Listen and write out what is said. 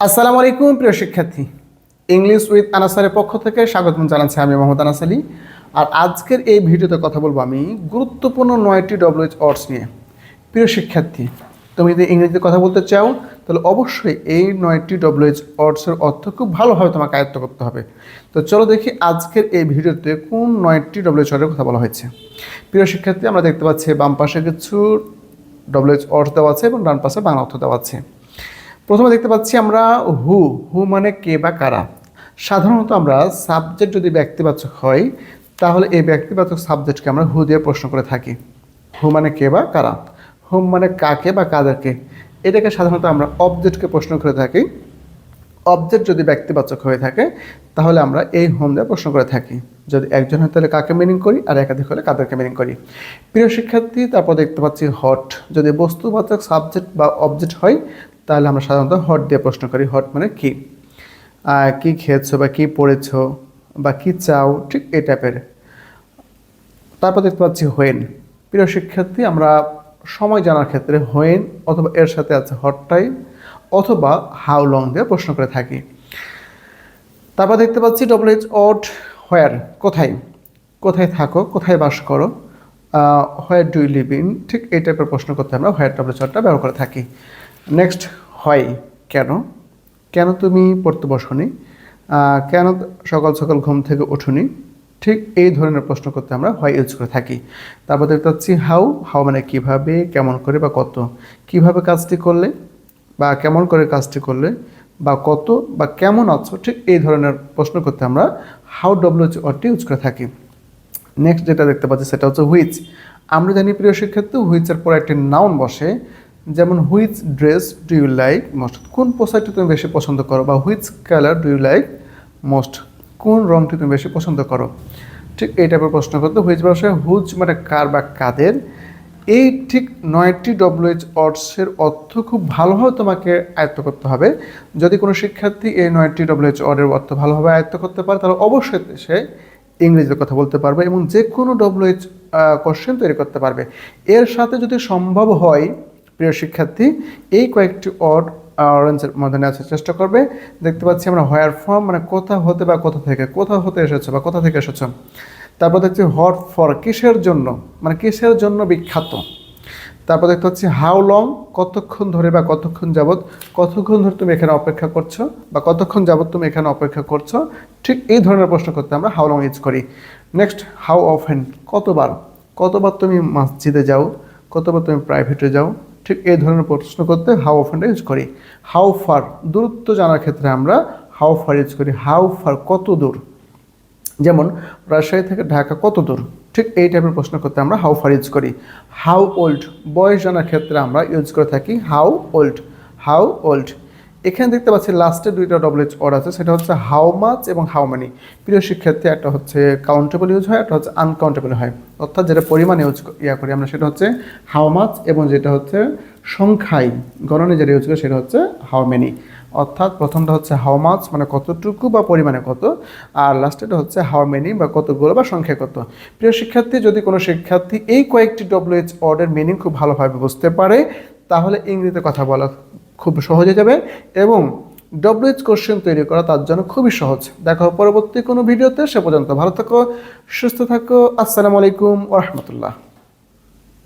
আসসালামু আলাইকুম প্রিয় শিক্ষার্থী, ইংলিশ উইথ আনাসারের পক্ষ থেকে স্বাগত জানাচ্ছি আমি মোহাম্মদ আনাস আলী। আর আজকের এই ভিডিওতে কথা বলবো আমি গুরুত্বপূর্ণ 9টি ডব্লিউএইচ ওয়ার্ডস নিয়ে। প্রিয় শিক্ষার্থী, তুমি যদি ইংরেজিতে কথা বলতে চাও তাহলে অবশ্যই এই 9টি ডব্লিউএইচ ওয়ার্ডসের অর্থ খুব ভালোভাবে তোমাকে আয়ত্ত করতে হবে। তো চলো দেখি আজকের এই ভিডিওতে কোন 9টি ডব্লিউএইচ ওয়ার্ডের কথা বলা হয়েছে। প্রিয় শিক্ষার্থী, আমরা দেখতে পাচ্ছি বাম পাশে কিছু ডব্লিউএইচ ওয়ার্ডস দেওয়া আছে এবং ডান পাশে বাংলা অর্থ দেওয়া আছে। প্রথমে দেখতে পাচ্ছি আমরা হু মানে কে বা কারা। সাধারণত আমরা সাবজেক্ট যদি ব্যক্তিবাচক হয় তাহলে এই ব্যক্তিবাচক সাবজেক্টকে আমরা হু দিয়ে প্রশ্ন করে থাকি। হু মানে কে বা কারা, হুম মানে কাকে বা কাদেরকে। এটাকে সাধারণত আমরা অবজেক্টকে প্রশ্ন করে থাকি। অবজেক্ট যদি ব্যক্তিবাচক হয়ে থাকে তাহলে আমরা এই হোম দিয়ে প্রশ্ন করে থাকি। যদি একজন হয় তাহলে কাকে মিনিং করি, আর একাধিক হলে কাদেরকে মিনিং করি। প্রিয় শিক্ষার্থী, তারপর দেখতে পাচ্ছি হট। যদি বস্তুবাচক সাবজেক্ট বা অবজেক্ট হয় তাহলে আমরা সাধারণত হট দিয়ে প্রশ্ন করি। হট মানে কি, কি খেয়েছো বা কি পড়েছো বা কি চাও, ঠিক এই টাইপের। তারপর দেখতে পাচ্ছি হোয়েন। প্রিয় শিক্ষার্থী, আমরা সময় জানার ক্ষেত্রে হোয়েন অথবা এর সাথে আছে হট টাইম অথবা হাউ লং দিয়ে প্রশ্ন করে থাকি। তারপর দেখতে পাচ্ছি ডব্লিউএইচ ওয়ার্ড হোয়ার, কোথায়, কোথায় থাকো, কোথায় বাস করো, where do you live in, ঠিক এই টাইপের প্রশ্ন করতে আমরা হোয়ার ডব্লিউএইচ ওয়ার্ডটা ব্যবহার করে থাকি। নেক্সট হয়, কেন, কেন তুমি পড়তে বসনি, কেন সকাল সকাল ঘুম থেকে উঠুনি, ঠিক এই ধরনের প্রশ্ন করতে আমরা হয় ইউজ করে থাকি। তারপর দেখতে পাচ্ছি হাউ মানে কিভাবে, কেমন করে বা কত, কিভাবে কাজটি করলে বা কেমন করে কাজটি করলে বা কত বা কেমন আছো, ঠিক এই ধরনের প্রশ্ন করতে আমরা হাউ ডব্লিউএইচ ওয়ার্ডটি ইউজ করে থাকি। নেক্সট যেটা দেখতে পাচ্ছি সেটা হচ্ছে হুইচ। আমরা জানি প্রিয় শিক্ষার্থী, হুইচের পর একটি নাউন বসে, যেমন which dress do you like most, কোন পোশাকটি তুমি বেশি পছন্দ করো, বা which colour do you like most, কোন রঙটি তুমি বেশি পছন্দ করো, ঠিক এই টাইপের প্রশ্ন করতে হুইচ বসে। হুইচ মানে কার বা কাদের। এই ঠিক 9টি ডব্লিউএইচ ওয়ার্ডসের অর্থ খুব ভালোভাবে তোমাকে আয়ত্ত করতে হবে। যদি কোনো শিক্ষার্থী এই 9টি ডব্লিউএইচ ওয়ার্ডের অর্থ ভালোভাবে আয়ত্ত করতে পারে তাহলে অবশ্যই সে ইংরেজিতে কথা বলতে পারবে এবং যে কোনো ডব্লিউএইচ কোশ্চেন তৈরি করতে পারবে। এর সাথে যদি সম্ভব হয় প্রিয় শিক্ষার্থী, এই কয়েকটি ওয়ার্ড অরেঞ্জের মধ্যে নেওয়ার চেষ্টা করবে। দেখতে পাচ্ছি আমরা হোয়ার ফ্রম মানে কোথা হতে বা কোথা থেকে, কোথা হতে এসেছো বা কোথা থেকে এসেছো। তারপর দেখছি হট ফর, কিসের জন্য মানে কিসের জন্য বিখ্যাত। তারপর দেখতে পাচ্ছি হাউ লং, কতক্ষণ ধরে বা কতক্ষণ যাবত, কতক্ষণ ধরে তুমি এখানে অপেক্ষা করছো বা কতক্ষণ যাবত তুমি এখানে অপেক্ষা করছো, ঠিক এই ধরনের প্রশ্ন করতে আমরা হাউ লং ইউজ করি। নেক্সট হাউ অফেন, কতবার, কতবার তুমি মসজিদে যাও, কতবার তুমি প্রাইভেটে যাও, ঠিক এই ধরনের প্রশ্ন করতে হাউ অফেনটা ইউজ করি। হাউ ফার, দূরত্ব জানার ক্ষেত্রে আমরা হাউ ফার ইউজ করি। হাউ ফার কত দূর, যেমন রাজশাহী থেকে ঢাকা কত দূর, ঠিক এই টাইপের প্রশ্ন করতে আমরা হাউ ফার ইউজ করি। হাউ ওল্ড, বয়স জানার ক্ষেত্রে আমরা ইউজ করে থাকি হাউ ওল্ড, হাউ ওল্ড। এখানে দেখতে পাচ্ছি লাস্টে দুইটা ডব্লিউএইচ ওয়ার্ড আছে, সেটা হচ্ছে হাউ মাচ এবং হাউ মেনি। প্রিয় শিক্ষার্থী, একটা হচ্ছে কাউন্টেবল ইউজ হয়, একটা হচ্ছে আনকাউন্টেবল হয়। অর্থাৎ যেটা পরিমাণ ইউজ করি আমরা সেটা হচ্ছে হাউ মাচ, এবং যেটা হচ্ছে সংখ্যায় গণনে যেটা ইউজ করি সেটা হচ্ছে হাউ মেনি। অর্থাৎ প্রথমটা হচ্ছে হাউ মাচ মানে কতটুকু বা পরিমাণে কত, আর লাস্টেটা হচ্ছে হাউ মেনি বা কতগুলো বা সংখ্যা কত। প্রিয় শিক্ষার্থী, যদি কোনো শিক্ষার্থী এই কয়েকটি ডব্লিউএইচ ওয়ার্ডের মিনিং খুব ভালোভাবে বুঝতে পারে তাহলে ইংরেজিতে কথা বলা খুব সহজ হয়ে যাবে এবং ডব্লিউএইচ কোশ্চেন তৈরি করা তার জন্য খুবই সহজ। দেখো পরবর্তী কোনো ভিডিওতে, সে পর্যন্ত ভালো থাকো, সুস্থ থাকো। আসসালামু আলাইকুম ওয়া রাহমাতুল্লাহ।